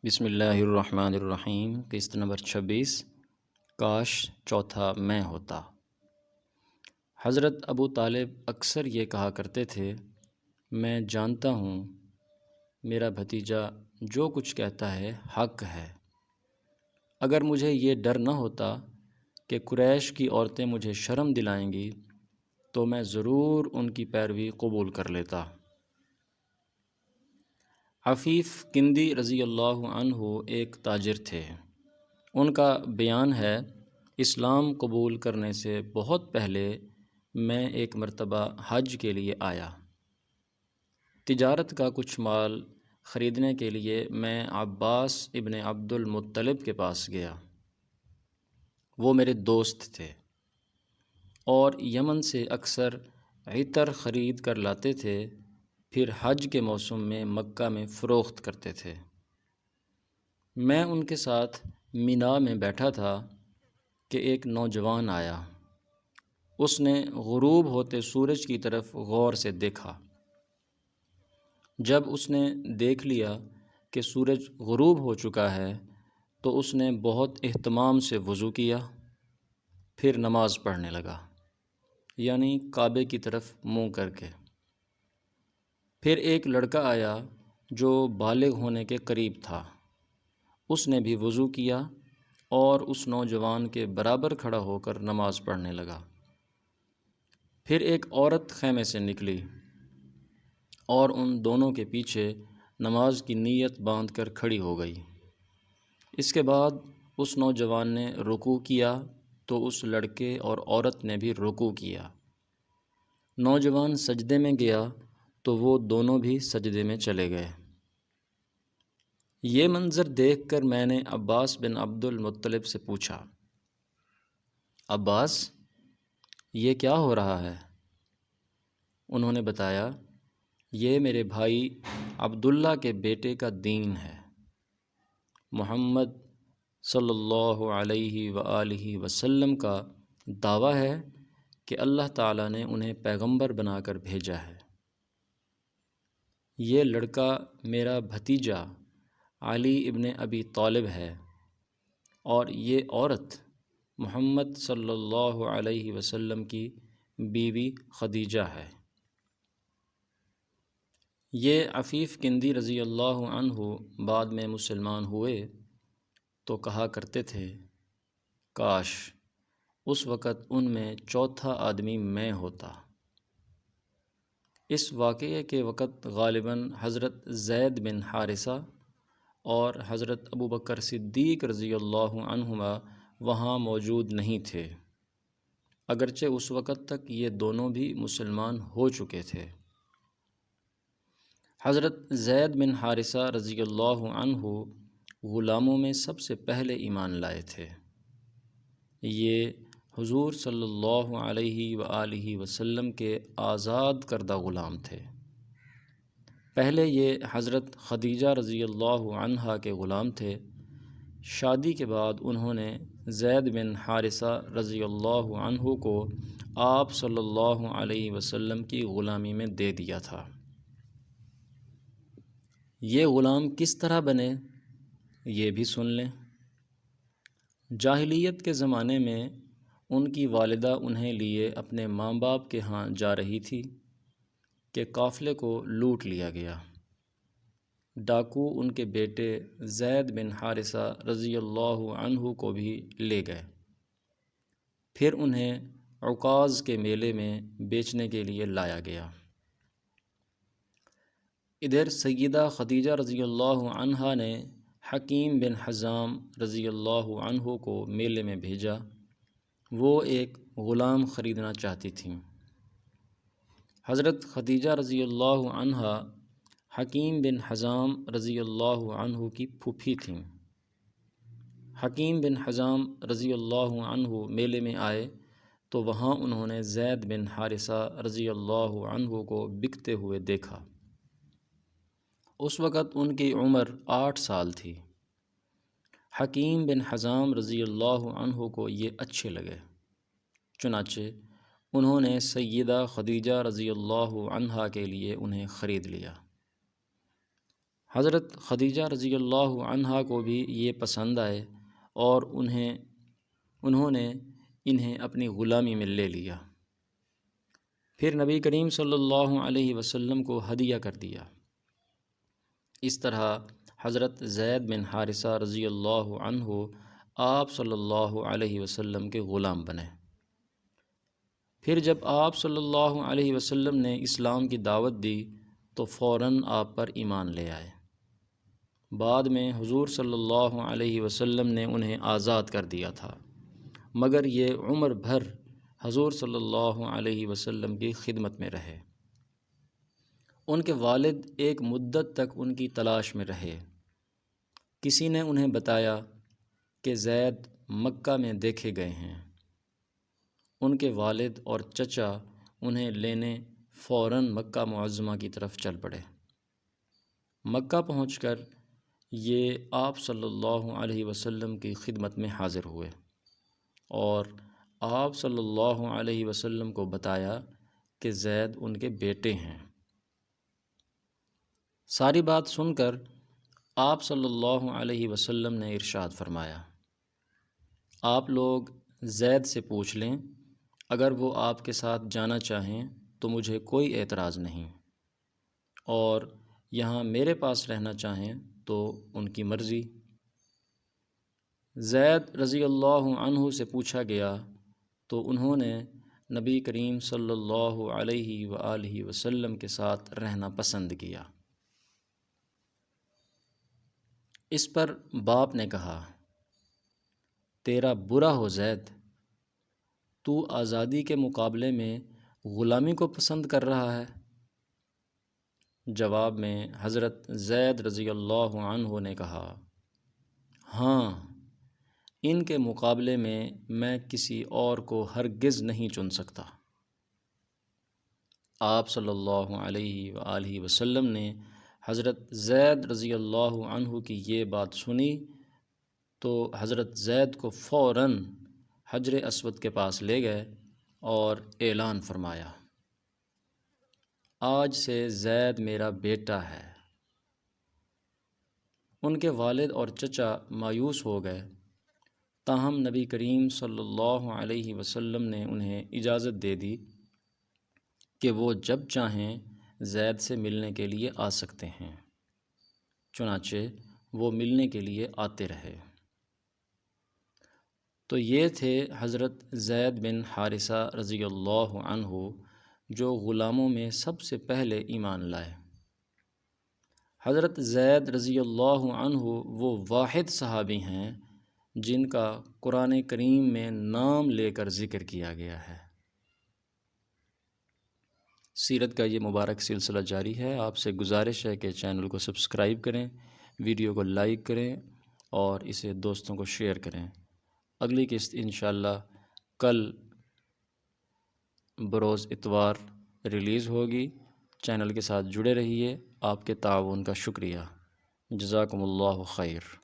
بسم اللہ الرحمن الرحیم، قسط نمبر 26۔ کاش چوتھا میں ہوتا۔ حضرت ابو طالب اکثر یہ کہا کرتے تھے، میں جانتا ہوں میرا بھتیجا جو کچھ کہتا ہے حق ہے۔ اگر مجھے یہ ڈر نہ ہوتا کہ قریش کی عورتیں مجھے شرم دلائیں گی تو میں ضرور ان کی پیروی قبول کر لیتا۔ عفیف کندی رضی اللہ عنہ ایک تاجر تھے۔ ان کا بیان ہے، اسلام قبول کرنے سے بہت پہلے میں ایک مرتبہ حج کے لیے آیا۔ تجارت کا کچھ مال خریدنے کے لیے میں عباس ابن عبد المطلب کے پاس گیا۔ وہ میرے دوست تھے اور یمن سے اکثر عطر خرید کر لاتے تھے، پھر حج کے موسم میں مکہ میں فروخت کرتے تھے۔ میں ان کے ساتھ مینا میں بیٹھا تھا کہ ایک نوجوان آیا۔ اس نے غروب ہوتے سورج کی طرف غور سے دیکھا۔ جب اس نے دیکھ لیا کہ سورج غروب ہو چکا ہے تو اس نے بہت اہتمام سے وضو کیا، پھر نماز پڑھنے لگا، یعنی کعبے کی طرف منہ کر کے۔ پھر ایک لڑکا آیا جو بالغ ہونے کے قریب تھا۔ اس نے بھی وضو کیا اور اس نوجوان کے برابر کھڑا ہو کر نماز پڑھنے لگا۔ پھر ایک عورت خیمے سے نکلی اور ان دونوں کے پیچھے نماز کی نیت باندھ کر کھڑی ہو گئی۔ اس کے بعد اس نوجوان نے رکوع کیا تو اس لڑکے اور عورت نے بھی رکوع کیا۔ نوجوان سجدے میں گیا تو وہ دونوں بھی سجدے میں چلے گئے۔ یہ منظر دیکھ کر میں نے عباس بن عبد المطلب سے پوچھا، عباس، یہ کیا ہو رہا ہے؟ انہوں نے بتایا، یہ میرے بھائی عبداللہ کے بیٹے کا دین ہے۔ محمد صلی اللہ علیہ وآلہ وسلم کا دعویٰ ہے کہ اللہ تعالیٰ نے انہیں پیغمبر بنا کر بھیجا ہے۔ یہ لڑکا میرا بھتیجا علی ابن ابی طالب ہے اور یہ عورت محمد صلی اللہ علیہ وسلم کی بیوی خدیجہ ہے۔ یہ عفیف کندی رضی اللہ عنہ بعد میں مسلمان ہوئے تو کہا کرتے تھے، کاش اس وقت ان میں چوتھا آدمی میں ہوتا۔ اس واقعے کے وقت غالباً حضرت زید بن حارثہ اور حضرت ابوبکر صدیق رضی اللہ عنہما وہاں موجود نہیں تھے، اگرچہ اس وقت تک یہ دونوں بھی مسلمان ہو چکے تھے۔ حضرت زید بن حارثہ رضی اللہ عنہ غلاموں میں سب سے پہلے ایمان لائے تھے۔ یہ حضور صلی اللہ علیہ وآلہ وسلم کے آزاد کردہ غلام تھے۔ پہلے یہ حضرت خدیجہ رضی اللہ عنہا کے غلام تھے۔ شادی کے بعد انہوں نے زید بن حارثہ رضی اللہ عنہ کو آپ صلی اللہ علیہ وسلم کی غلامی میں دے دیا تھا۔ یہ غلام کس طرح بنے، یہ بھی سن لیں۔ جاہلیت کے زمانے میں ان کی والدہ انہیں لیے اپنے ماں باپ کے ہاں جا رہی تھی کہ قافلے کو لوٹ لیا گیا۔ ڈاکو ان کے بیٹے زید بن حارثہ رضی اللہ عنہ کو بھی لے گئے۔ پھر انہیں عکاظ کے میلے میں بیچنے کے لیے لایا گیا۔ ادھر سیدہ خدیجہ رضی اللہ عنہا نے حکیم بن حزام رضی اللہ عنہ کو میلے میں بھیجا۔ وہ ایک غلام خریدنا چاہتی تھیں۔ حضرت خدیجہ رضی اللہ عنہا حکیم بن حزام رضی اللہ عنہ کی پھوپھی تھیں۔ حکیم بن حزام رضی اللہ عنہ میلے میں آئے تو وہاں انہوں نے زید بن حارثہ رضی اللہ عنہ کو بکتے ہوئے دیکھا۔ اس وقت ان کی عمر 8 سال تھی۔ حکیم بن حزام رضی اللہ عنہ کو یہ اچھے لگے، چنانچہ انہوں نے سیدہ خدیجہ رضی اللہ عنہا کے لیے انہیں خرید لیا۔ حضرت خدیجہ رضی اللہ عنہا کو بھی یہ پسند آئے اور انہوں نے انہیں اپنی غلامی میں لے لیا۔ پھر نبی کریم صلی اللہ علیہ وسلم کو ہدیہ کر دیا۔ اس طرح حضرت زید بن حارثہ رضی اللہ عنہ آپ صلی اللہ علیہ وسلم کے غلام بنے۔ پھر جب آپ صلی اللہ علیہ وسلم نے اسلام کی دعوت دی تو فوراً آپ پر ایمان لے آئے۔ بعد میں حضور صلی اللہ علیہ وسلم نے انہیں آزاد کر دیا تھا، مگر یہ عمر بھر حضور صلی اللہ علیہ وسلم کی خدمت میں رہے۔ ان کے والد ایک مدت تک ان کی تلاش میں رہے۔ کسی نے انہیں بتایا کہ زید مکہ میں دیکھے گئے ہیں۔ ان کے والد اور چچا انہیں لینے فوراً مکہ معظمہ کی طرف چل پڑے۔ مکہ پہنچ کر یہ آپ صلی اللہ علیہ وسلم کی خدمت میں حاضر ہوئے اور آپ صلی اللہ علیہ وسلم کو بتایا کہ زید ان کے بیٹے ہیں۔ ساری بات سن کر آپ صلی اللہ علیہ وسلم نے ارشاد فرمایا، آپ لوگ زید سے پوچھ لیں، اگر وہ آپ کے ساتھ جانا چاہیں تو مجھے کوئی اعتراض نہیں، اور یہاں میرے پاس رہنا چاہیں تو ان کی مرضی۔ زید رضی اللہ عنہ سے پوچھا گیا تو انہوں نے نبی کریم صلی اللہ علیہ وآلہ وسلم کے ساتھ رہنا پسند کیا۔ اس پر باپ نے کہا، تیرا برا ہو زید، تو آزادی کے مقابلے میں غلامی کو پسند کر رہا ہے۔ جواب میں حضرت زید رضی اللہ عنہ نے کہا، ہاں، ان کے مقابلے میں کسی اور کو ہرگز نہیں چن سکتا۔ آپ صلی اللہ علیہ وآلہ وسلم نے حضرت زید رضی اللہ عنہ کی یہ بات سنی تو حضرت زید کو فوراً حجر اسود کے پاس لے گئے اور اعلان فرمایا، آج سے زید میرا بیٹا ہے۔ ان کے والد اور چچا مایوس ہو گئے، تاہم نبی کریم صلی اللہ علیہ وسلم نے انہیں اجازت دے دی کہ وہ جب چاہیں زید سے ملنے کے لیے آ سکتے ہیں۔ چنانچہ وہ ملنے کے لیے آتے رہے۔ تو یہ تھے حضرت زید بن حارثہ رضی اللہ عنہ، جو غلاموں میں سب سے پہلے ایمان لائے۔ حضرت زید رضی اللہ عنہ وہ واحد صحابی ہیں جن کا قرآن کریم میں نام لے کر ذکر کیا گیا ہے۔ سیرت کا یہ مبارک سلسلہ جاری ہے۔ آپ سے گزارش ہے کہ چینل کو سبسکرائب کریں، ویڈیو کو لائک کریں اور اسے دوستوں کو شیئر کریں۔ اگلی قسط انشاءاللہ کل بروز اتوار ریلیز ہوگی۔ چینل کے ساتھ جڑے رہیے۔ آپ کے تعاون کا شکریہ۔ جزاکم اللہ خیر۔